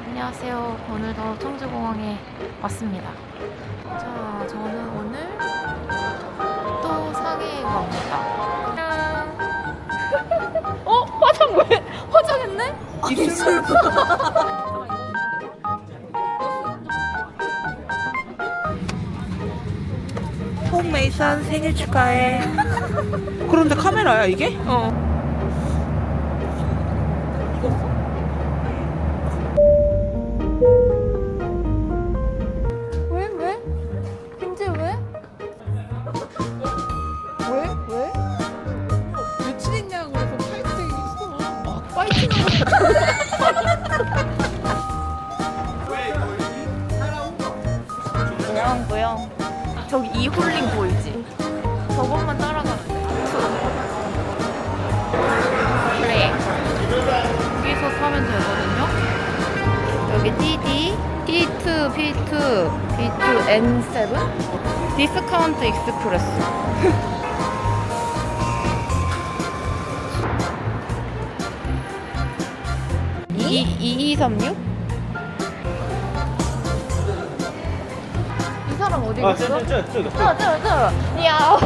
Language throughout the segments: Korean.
안녕하세요. 오늘도 청주공항에 왔습니다. 자, 저는 오늘 또 상해에 갑니다. 짠! 화장 왜? 화장했네? 입술. 홍메이선 생일 축하해. 그런데 카메라야 이게? 왜? 김재 왜? 왜? 며칠 했냐고 그래서 파이팅 했어. 파이팅! 뭐야? 저기 이홀링 보이지? 저것만 따라가면 돼. 그래. 여기서 타면 되거든요. 여기 TD, T2, P2, B2, N7, 디스카운트 익스프레스. 이 2236? 이 사람 어디 갔어? 야,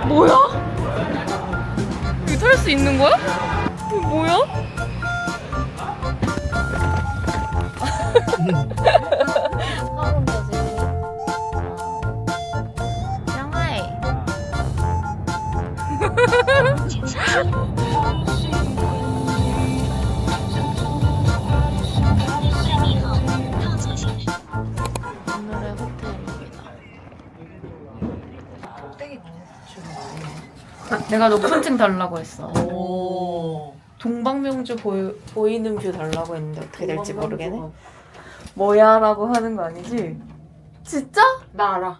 뭐야? 이거 탈 수 있는 거야? 이거 뭐야? 상하이. 오늘의 호텔입니다. 내가 높은 층 달라고 했어. 오. 동방명주 보이는 뷰 달라고 했는데 어떻게 될지 모르겠네. 뭐야 라고 하는 거 아니지? 진짜? 나 알아.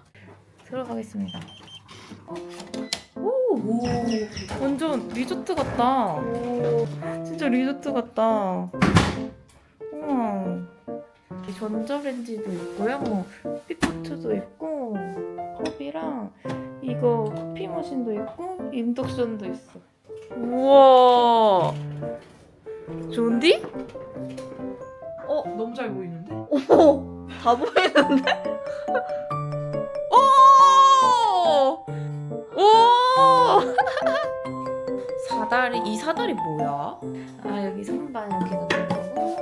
들어가겠습니다. 오, 완전 리조트 같다. 진짜 리조트 같다. 우와. 전자레인지도 있고요. 뭐 피코트도 있고 컵이랑 이거 커피 머신도 있고 인덕션도 있어. 우와. 좋은디? 너무 잘 보이는데? 오, 다 보이는데? 오! 오! 사다리, 이 사다리 뭐야? 아, 여기 선반 이렇게 넣는 거고,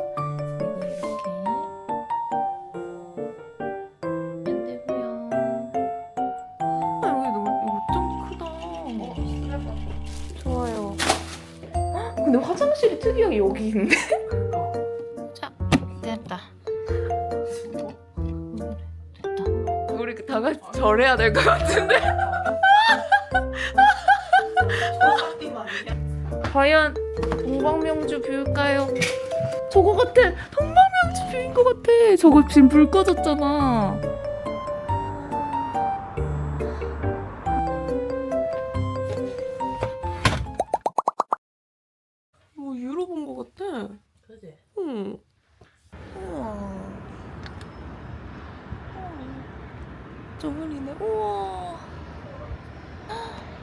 이거 이렇게. 되고요. 아, 여기 이거 좀 크다. 좋아요. 헉, 근데 화장실이 특이하게 여기 있는데? 자, 됐다. 우리 다 같이 절해야 될 것 같은데? 과연 동방명주 뷰일까요? 저거 같아! 동방명주 뷰인 것 같아! 저거 지금 불 꺼졌잖아. 뭐 유럽 온 것 같아. 그지? 응. 우와. 저물이네. 우와.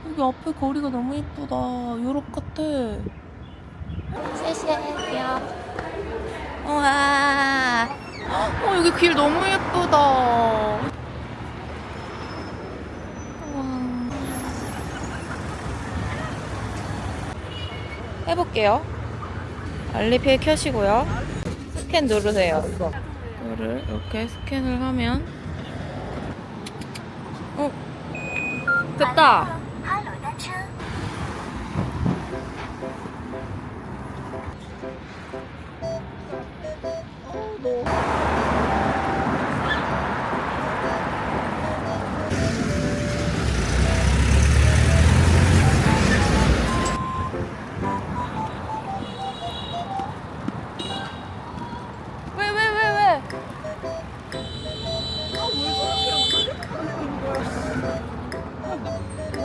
여기 앞에 거리가 너무 예쁘다. 유럽 같아. 쎄쎄야. 우와. 여기 길 너무 예쁘다. 우와. 해볼게요. 알리페이 켜시고요. 스캔 누르세요. 이거를 이렇게 스캔을 하면 됐다.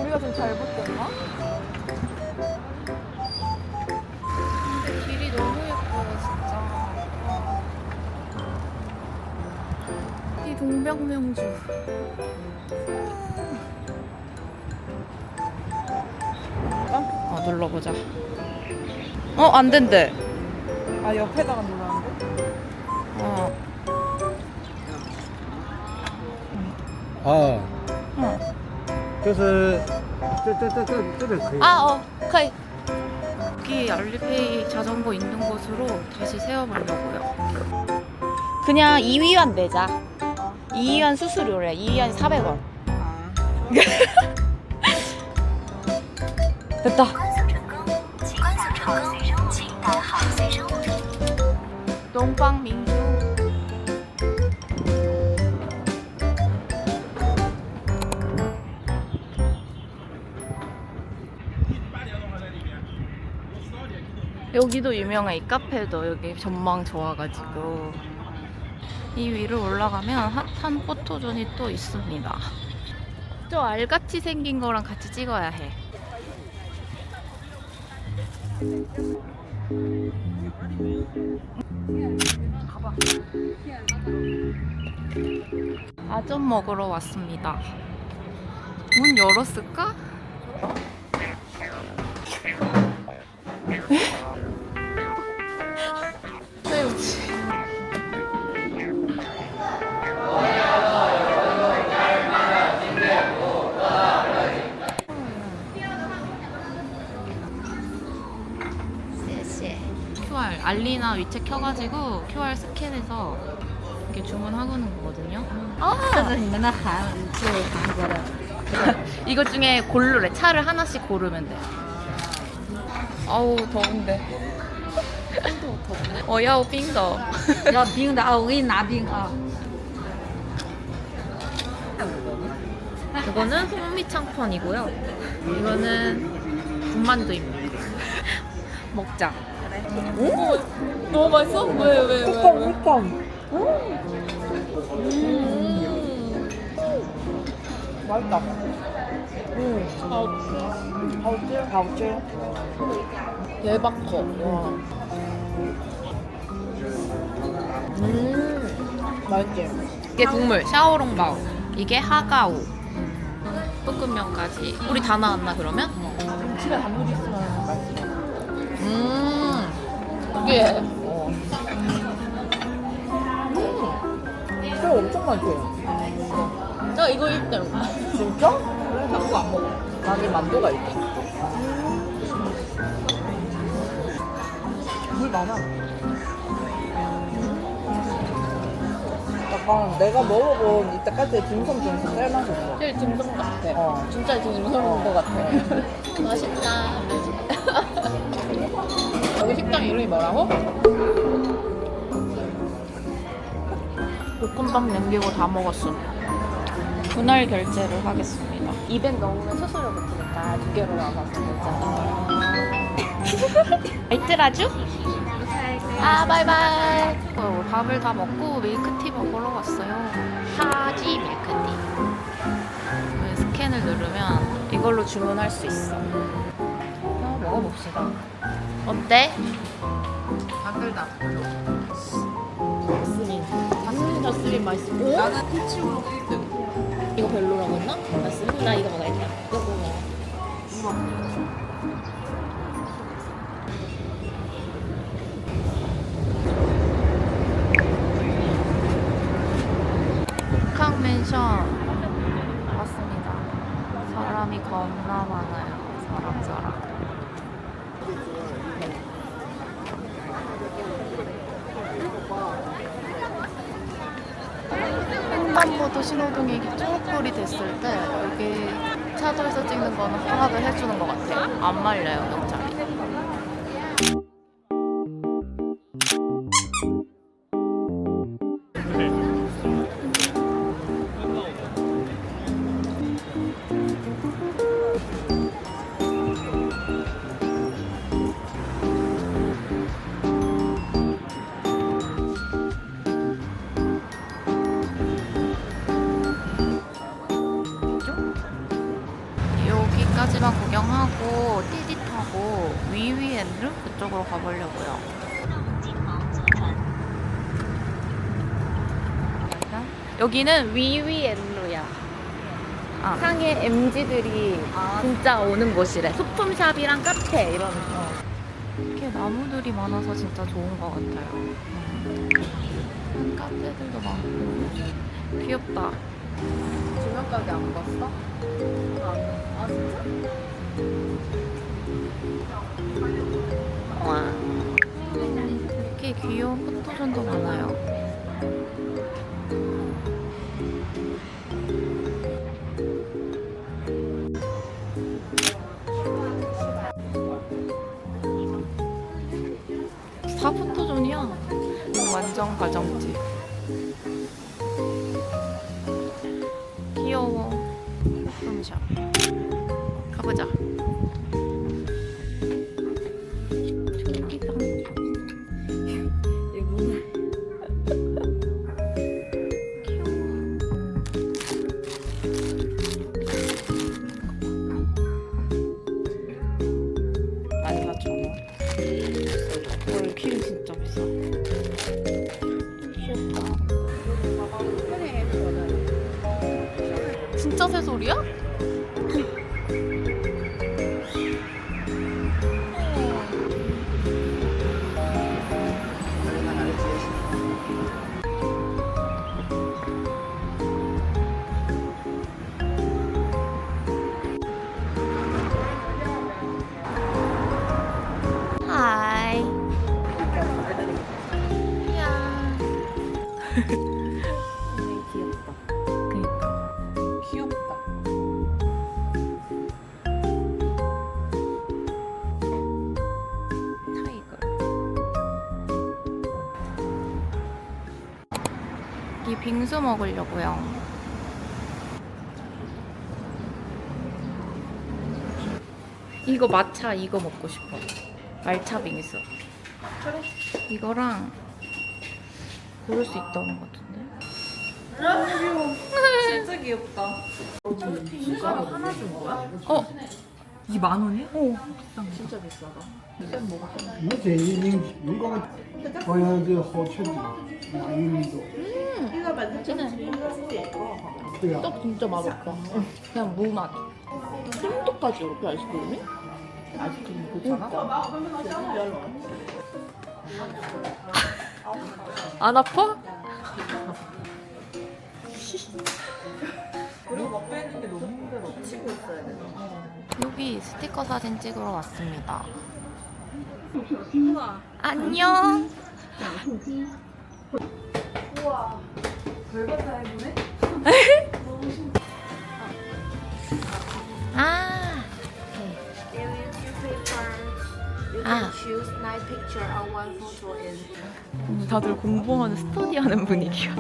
거리가 좀 잘못됐나? 근데 길이 너무 예뻐요 진짜. 이 동백명주. 눌러보자. 안 된대. 아, 옆에다가 눌렀는데? 哦，嗯就是这边可以。 可以. 여기 알리페이 자전거 있는 곳으로 다시 세워보려고요. 그냥 2위안 내자. 2위안 수수료래. 2위안 400원. 됐다. 동방민주. 여기도 유명해. 이 카페도 여기 전망 좋아가지고. 이 위로 올라가면 핫한 포토존이 또 있습니다. 저 알같이 생긴 거랑 같이 찍어야 해. 아점 먹으러 왔습니다. 문 열었을까? 세우지. QR 알리나 위챗 켜가지고 QR 스캔해서 이렇게 주문하고는 거거든요. 这是你们的韩是韩国的， 이거 중에 고르래. 차를 하나씩 고르면 돼. 아우 더운데. 야오 빙더. 要冰的啊，我给你拿冰啊。 이거는 풍미창펀이고요. 이거는 군만두입니다. 먹자. 오? 너무 맛있어? 왜? 맛있다. 대박 커. 와. 맛있지? 이게 국물 샤오롱바오. 이게 하가오. 볶음면까지. 우리 다 나왔나 그러면? 집에 단무지 있으면 맛있어. 이게 새 엄청 많지? 이거 1등. 진짜? 그래? 나 그거 안 먹어. 나는 만두가 있대. 물 많아. 약간 내가 먹어본 이때까지 딤섬 중에서 제일 맛있어. 제일 딤섬 같아. 진짜 딤섬인 것 같아. 맛있다. 여기 식당 이름이 뭐라고? 볶음밥 남기고 다 먹었어. 분할 결제를 하겠습니다. 200 넘으면 수수료 붙으니까 2개로 나가서 결제하는. 알뜰하죠? 바이바이. 밥을 다 먹고 밀크티 먹으러 왔어요. 타지 밀크티. 스캔을 누르면 이걸로 주문할 수 있어. 먹어봅시다. 어때? 만들다. 저스민 맛있어. 나는 피치우로 1등. 이거 별로라고 했나? 저스민? 나 이거 먹어야겠다. 이거 먹어. 북한 맨션 왔습니다. 사람이 겁나 많아요. 사람. 횡단보도 신호등이 초록불이 됐을 때 여기 차도에서 찍는 거는 허락을 해주는 것 같아요. 안 말려요, 경찰이. 여기까지만 구경하고 띠디 타고 위위엔르 그쪽으로 가보려고요. 여기는 위위엔루야. 상해 MZ들이 진짜 오는 곳이래. 소품샵이랑 카페 이런 거. 이렇게 나무들이 많아서 진짜 좋은 것 같아요. 한 카페들도 많고 귀엽다. 조명 가게 안 봤어? 아 진짜? 와. 이렇게 귀여운 포토존도 많아요. 다 포토존이야. 이거 완전 가정집. 귀여워. 소품샵. 가보자. 저기다. 키 진짜 비싸. 귀엽다. 진짜 새소리야? 하이. 귀엽다. 그니까. 귀엽다. 타이거. 이 빙수 먹으려고요. 이거 마차 이거 먹고 싶어. 말차 빙수. 그래. 이거랑 고를 수 있다는 것 같은데. 진짜 귀엽다. 숟가락 하나 준 거야? 어, 2만 원이야? 어. 진짜 비싸다. 目前已经如果好像是好吃的，马玉米多。 对啊， 떡 진짜 맛없다. 그냥 무 맛. 찜떡까지 이렇게 아이스크림이? 아이스크림 그렇잖아. 안 아파? 그리고 막 빼는 게 너무 힘들어. 치고 있어야 돼. 여기 스티커 사진 찍으러 왔습니다. 안녕. 별거 다 해보네? 아. There is your paper. You Ah. can choose 9 picture or 1 photo in. 다들 공부하는 스터디 하는 분위기야.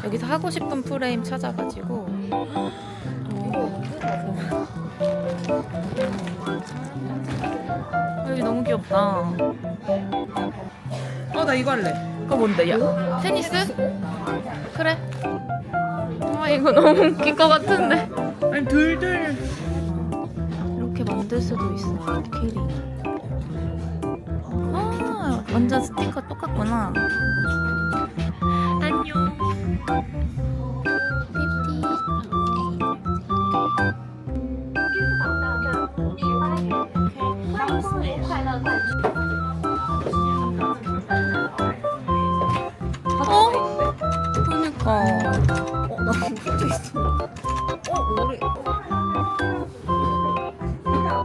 여기서 하고 싶은 프레임 찾아가지고. 여기 너무 귀엽다. 나 이거 할래. 그거 뭔데? 야, 테니스? 그래. 이거 너무 웃길 것 같은데. 아니 들들. 이렇게 만들 수도 있어. 키링. 완전 스티커 똑같구나. 안녕. 삐삐. 그니까. 나 붙어 있어. 우리.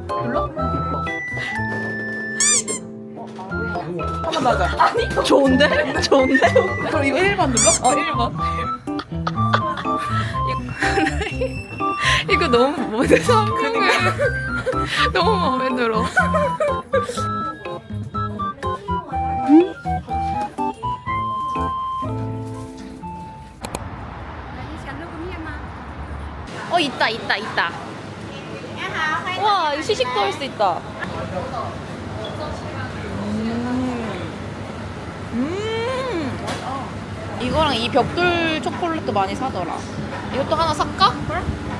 불러? 한번 나자. 아니. 좋은데? 좋은데? 그럼 이거 1번 눌러? 1번. 이거 너무 뭐지? 설명을 너무 마음에 들어. 있다. 와, 이거 시식도 할 수 있다. 이거랑 이 벽돌 초콜릿도 많이 사더라. 이것도 하나 살까?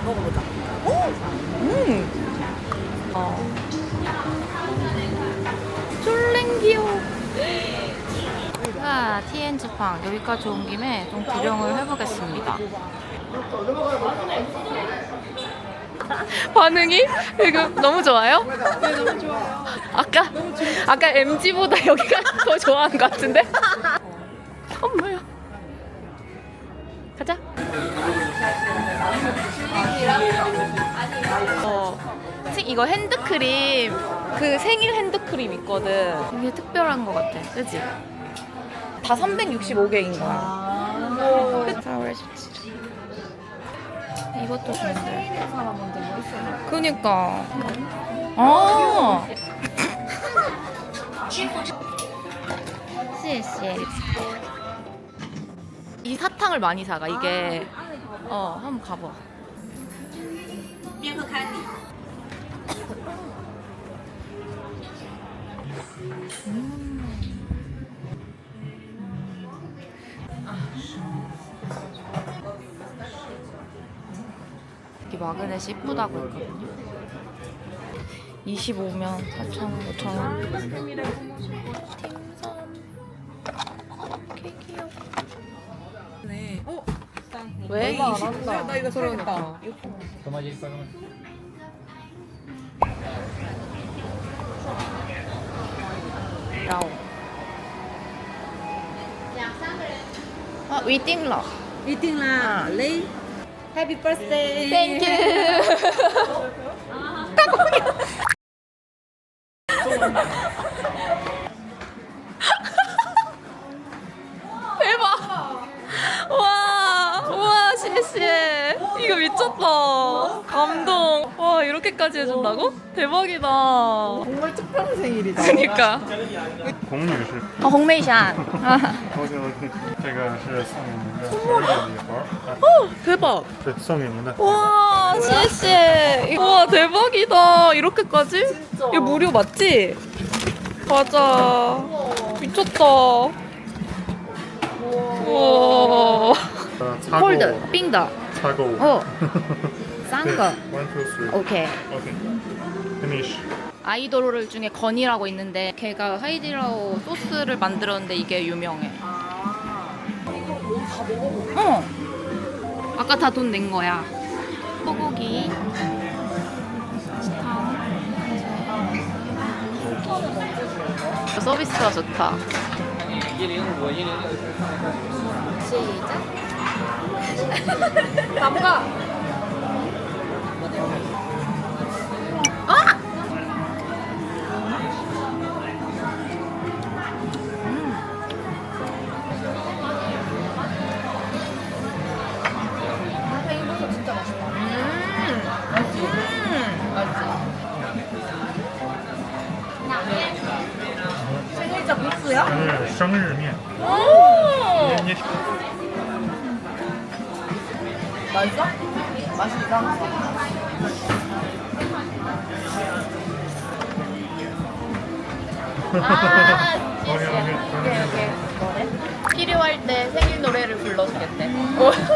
먹어보자. 오! 쫄랭 귀여워. 아, 티엔즈팡 여기까지 온 김에 좀 구경을 해보겠습니다. 반응이 지금 너무 좋아요? 네, 너무 좋아요. 아까 MG보다 여기가 더 좋아한 것 같은데? 엄마야. 가자. 이거 핸드크림, 그 생일 핸드크림 있거든. 이게 특별한 것 같아, 그치? 다 365개인 거야. 4월 17일. 이것도 좋은데. 그니까. 아. 谢谢. 이 사탕을 많이 사가. 이게 한번 가봐. 이게 마그넷이 이쁘다고 했거든요. 25면 4,000원, 5,000원. 케이크요. 네. 왜? 나 이거 사야겠다. 라오. 위팅 러. 一定啦，来，Happy birthday！ 땡큐. 대박. 와, 시시해. 이거 미쳤다. 감동. 와, 이렇게까지 해준다고? 대박이다. 정말 특별한 생일이다. 그니까. 孔女士， 홍메이샨. 这个是送给您的生日礼盒， 대박. 对，送给您的。 와, 시시. 와, 대박이다. 이렇게까지? 이거 무료 맞지? 맞아. 미쳤다. 우와. 擦够 콜드, 빙다. 擦够。 싼 对 거. ，1, 2, 3。 오케이. OK。Finish。 아이돌 중에 건이라고 있는데 걔가 하이디라오 소스를 만들었는데 이게 유명해. 아까 다 돈 낸 거야. 소고기. 서비스가 좋다. 시작. 담가. 아! 생일자 복수야? 生日面。 오! 你 맛있어? 맛이 이상했어. OK OK。 필요할 때 생일 노래를 불러주겠대. 왔어.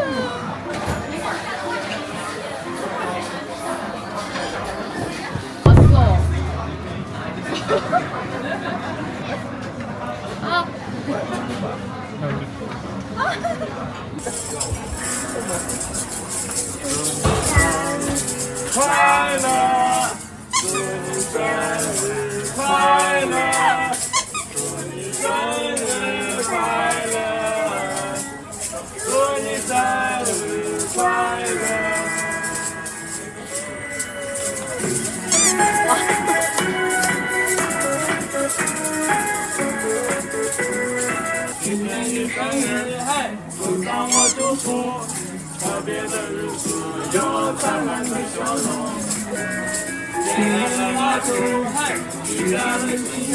아, 快乐，祝你生日快乐，祝你生日快乐，祝你生日快乐。 今天你生日，嘿，就让我祝福。特别的日子有灿烂的笑容，点燃蜡烛，嘿，点燃了心愿，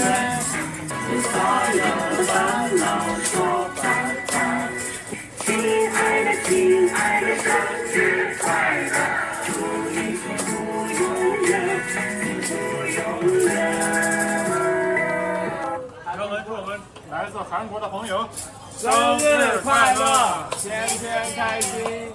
给所有烦恼说拜拜。亲爱的，亲爱的，生日快乐，祝你幸福永远，幸福永远。祝我们来自韩国的朋友生日快乐，天天开心。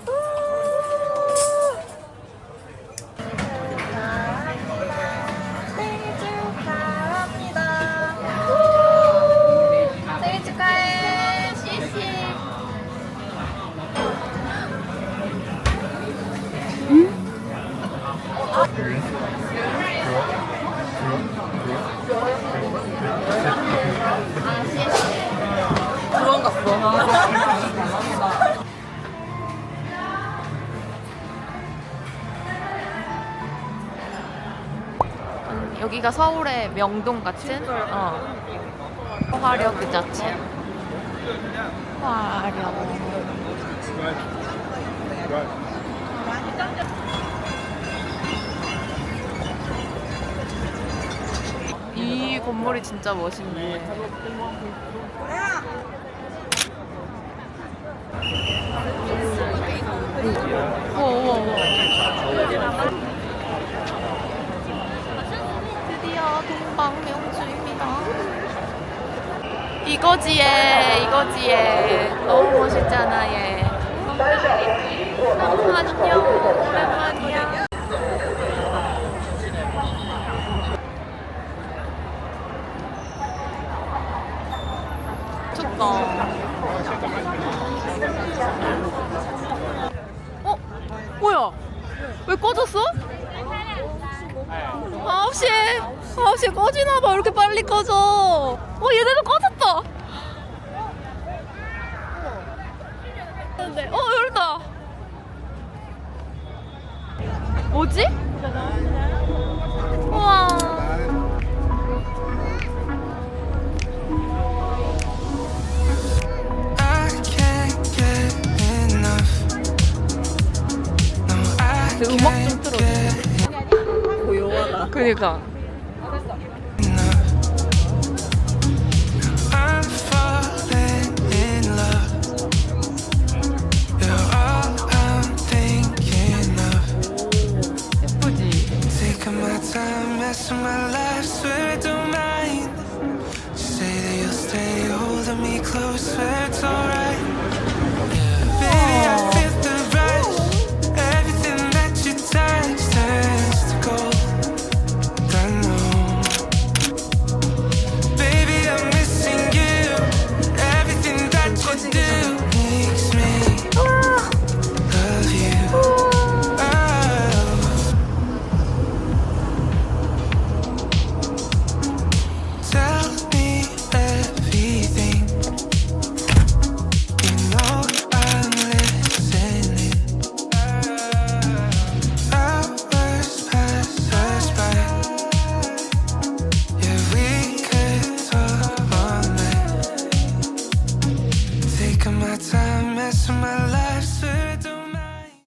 도망갔어. 여기가 서울의 명동 같은 화력 그 자체. 화력. 이 건물이 진짜 멋있네. 우와. 드디어 동방명주입니다. 이거지에. 너무 멋있잖아, 얘. 안녕, 오랜만이야. 좋다. 뭐야? 왜 꺼졌어? 9시에 꺼지나봐. 왜 이렇게 빨리 꺼져? 얘네도 꺼졌다. 열다. 뭐지? 우와. 음악 좀 틀어줘. 고요하다. 그니까. I'm falling in love. You're all I'm thinking of. 예쁘지? Taking my time, messing my life, swear I don't mind. Say that you'll stay holding me close, swear it's alright.